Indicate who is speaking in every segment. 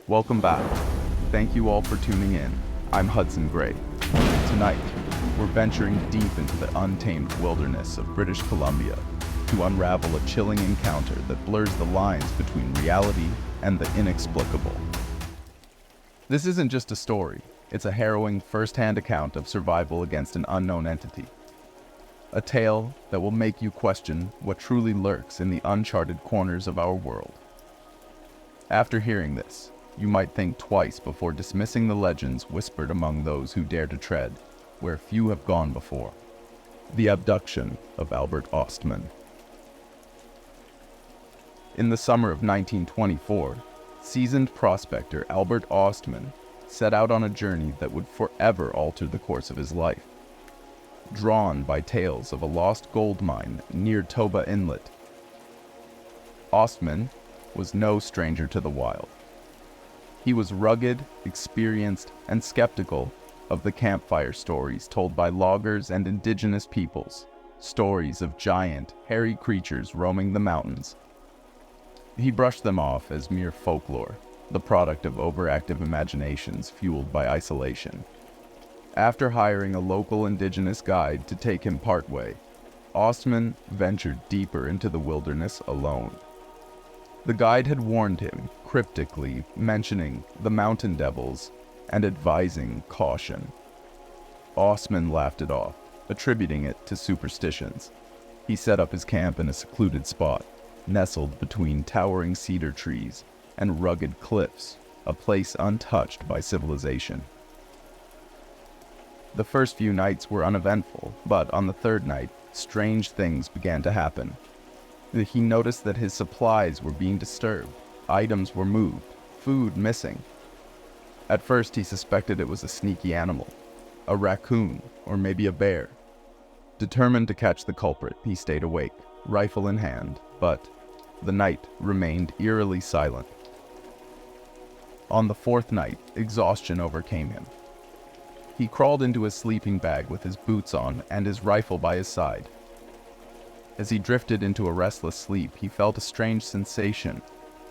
Speaker 1: Welcome back. Thank you all for tuning in. I'm Hudson Grey. Tonight, we're venturing deep into the untamed wilderness of British Columbia to unravel a chilling encounter that blurs the lines between reality and the inexplicable. This isn't just a story, it's a harrowing first-hand account of survival against an unknown entity. A tale that will make you question what truly lurks in the uncharted corners of our world. After hearing this, you might think twice before dismissing the legends whispered among those who dare to tread where few have gone before. The abduction of Albert Ostman. In the summer of 1924, seasoned prospector Albert Ostman set out on a journey that would forever alter the course of his life. Drawn by tales of a lost gold mine near Toba Inlet, Ostman was no stranger to the wild. He was rugged, experienced, and skeptical of the campfire stories told by loggers and indigenous peoples, stories of giant, hairy creatures roaming the mountains. He brushed them off as mere folklore, the product of overactive imaginations fueled by isolation. After hiring a local indigenous guide to take him partway, Ostman ventured deeper into the wilderness alone. The guide had warned him, cryptically mentioning the mountain devils and advising caution. Ostman laughed it off, attributing it to superstitions. He set up his camp in a secluded spot, nestled between towering cedar trees and rugged cliffs, a place untouched by civilization. The first few nights were uneventful, but on the third night, strange things began to happen. He noticed that his supplies were being disturbed, items were moved, food missing. At first he suspected it was a sneaky animal, a raccoon, or maybe a bear. Determined to catch the culprit, he stayed awake, rifle in hand, but the night remained eerily silent. On the fourth night, exhaustion overcame him. He crawled into his sleeping bag with his boots on and his rifle by his side. As he drifted into a restless sleep, he felt a strange sensation,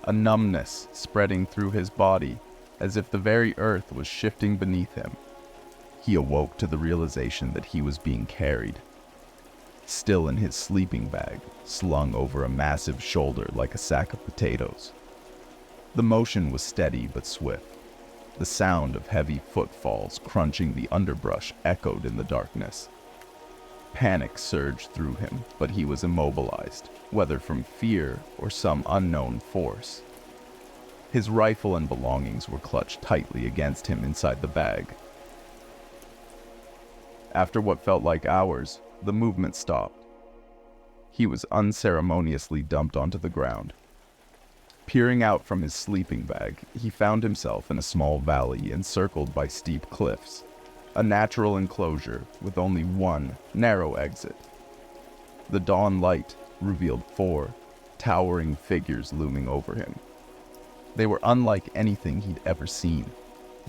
Speaker 1: a numbness spreading through his body, as if the very earth was shifting beneath him. He awoke to the realization that he was being carried, still in his sleeping bag, slung over a massive shoulder like a sack of potatoes. The motion was steady but swift. The sound of heavy footfalls crunching the underbrush echoed in the darkness. Panic surged through him, but he was immobilized, whether from fear or some unknown force. His rifle and belongings were clutched tightly against him inside the bag. After what felt like hours, the movement stopped. He was unceremoniously dumped onto the ground. Peering out from his sleeping bag, he found himself in a small valley encircled by steep cliffs, a natural enclosure with only one narrow exit. The dawn light revealed 4 towering figures looming over him. They were unlike anything he'd ever seen.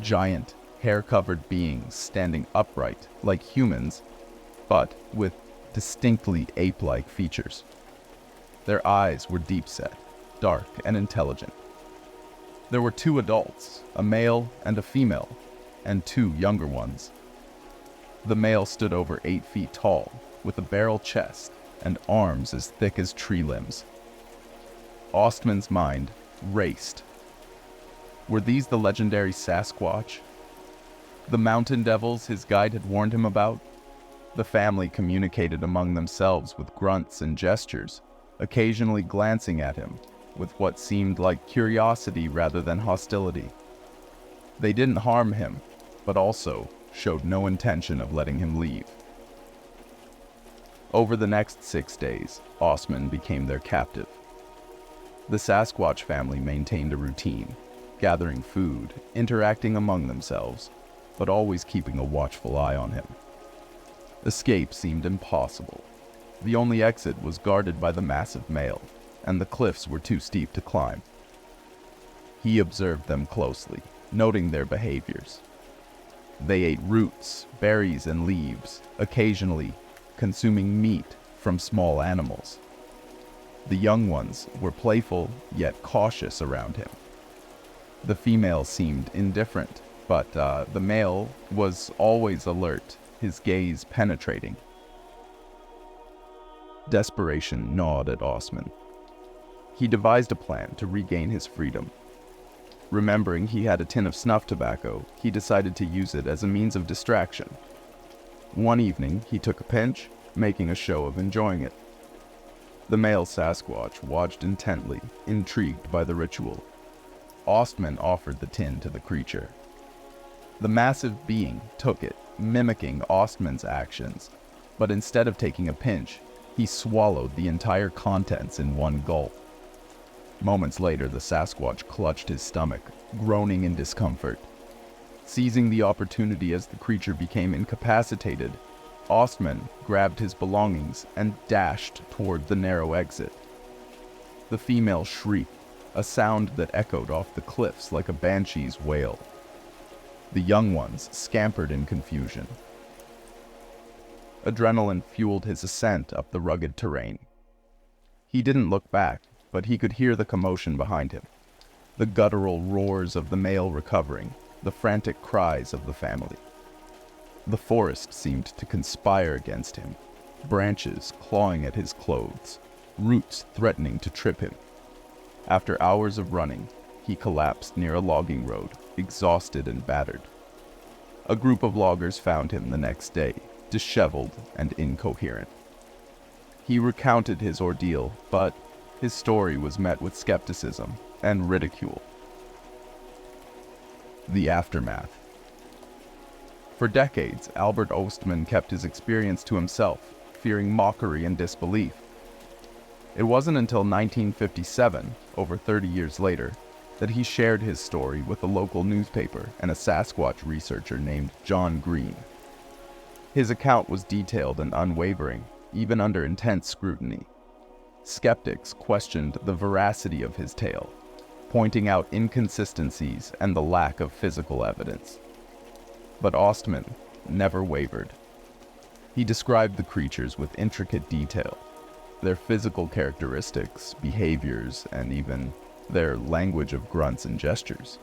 Speaker 1: Giant, hair-covered beings standing upright like humans, but with distinctly ape-like features. Their eyes were deep-set, dark and intelligent. There were 2 adults, a male and a female, and 2 younger ones. The male stood over 8 feet tall, with a barrel chest and arms as thick as tree limbs. Ostman's mind raced. Were these the legendary Sasquatch? The mountain devils his guide had warned him about? The family communicated among themselves with grunts and gestures, occasionally glancing at him with what seemed like curiosity rather than hostility. They didn't harm him, but also showed no intention of letting him leave. Over the next 6 days, Ostman became their captive. The Sasquatch family maintained a routine, gathering food, interacting among themselves, but always keeping a watchful eye on him. Escape seemed impossible. The only exit was guarded by the massive male, and the cliffs were too steep to climb. He observed them closely, noting their behaviors. They ate roots, berries, and leaves, occasionally consuming meat from small animals. The young ones were playful yet cautious around him. The female seemed indifferent, but the male was always alert, his gaze penetrating. Desperation gnawed at Ostman. He devised a plan to regain his freedom. Remembering he had a tin of snuff tobacco, he decided to use it as a means of distraction. One evening, he took a pinch, making a show of enjoying it. The male Sasquatch watched intently, intrigued by the ritual. Ostman offered the tin to the creature. The massive being took it, mimicking Ostman's actions, but instead of taking a pinch, he swallowed the entire contents in one gulp. Moments later, the Sasquatch clutched his stomach, groaning in discomfort. Seizing the opportunity as the creature became incapacitated, Ostman grabbed his belongings and dashed toward the narrow exit. The female shrieked, a sound that echoed off the cliffs like a banshee's wail. The young ones scampered in confusion. Adrenaline fueled his ascent up the rugged terrain. He didn't look back, but he could hear the commotion behind him. The guttural roars of the male recovering, the frantic cries of the family. The forest seemed to conspire against him, branches clawing at his clothes, roots threatening to trip him. After hours of running, he collapsed near a logging road, exhausted and battered. A group of loggers found him the next day, disheveled and incoherent. He recounted his ordeal, but his story was met with skepticism and ridicule. The aftermath. For decades, Albert Ostman kept his experience to himself, fearing mockery and disbelief. It wasn't until 1957, over 30 years later, that he shared his story with a local newspaper and a Sasquatch researcher named John Green. His account was detailed and unwavering, even under intense scrutiny. Skeptics questioned the veracity of his tale, pointing out inconsistencies and the lack of physical evidence. But Ostman never wavered. He described the creatures with intricate detail, their physical characteristics, behaviors, and even their language of grunts and gestures.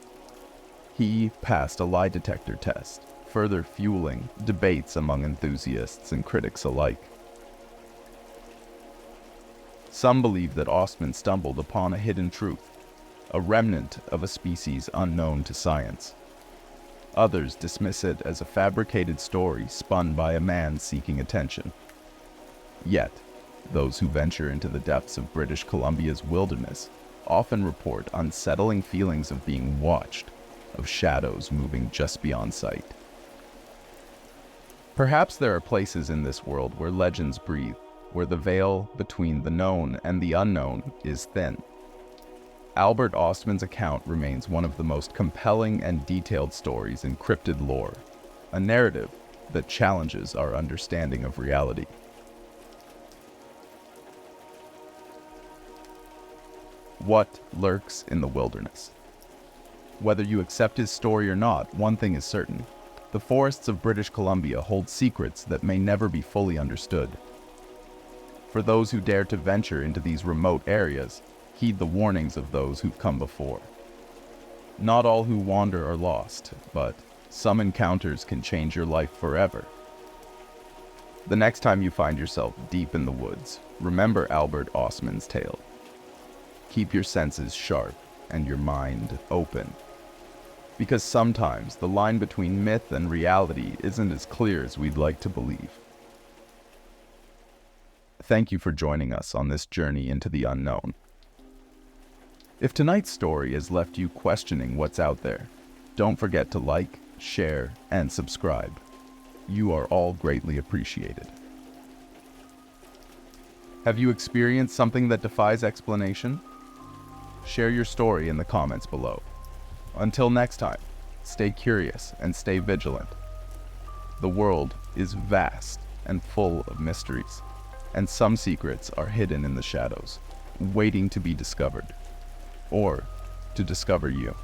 Speaker 1: He passed a lie detector test, further fueling debates among enthusiasts and critics alike. Some believe that Ostman stumbled upon a hidden truth, a remnant of a species unknown to science. Others dismiss it as a fabricated story spun by a man seeking attention. Yet, those who venture into the depths of British Columbia's wilderness often report unsettling feelings of being watched, of shadows moving just beyond sight. Perhaps there are places in this world where legends breathe, where the veil between the known and the unknown is thin. Albert Ostman's account remains one of the most compelling and detailed stories in cryptid lore, a narrative that challenges our understanding of reality. What lurks in the wilderness? Whether you accept his story or not, one thing is certain. The forests of British Columbia hold secrets that may never be fully understood. For those who dare to venture into these remote areas, heed the warnings of those who've come before. Not all who wander are lost, but some encounters can change your life forever. The next time you find yourself deep in the woods, remember Albert Ostman's tale. Keep your senses sharp and your mind open. Because sometimes the line between myth and reality isn't as clear as we'd like to believe. Thank you for joining us on this journey into the unknown. If tonight's story has left you questioning what's out there, don't forget to like, share, and subscribe. You are all greatly appreciated. Have you experienced something that defies explanation? Share your story in the comments below. Until next time, stay curious and stay vigilant. The world is vast and full of mysteries, and some secrets are hidden in the shadows, waiting to be discovered, or to discover you.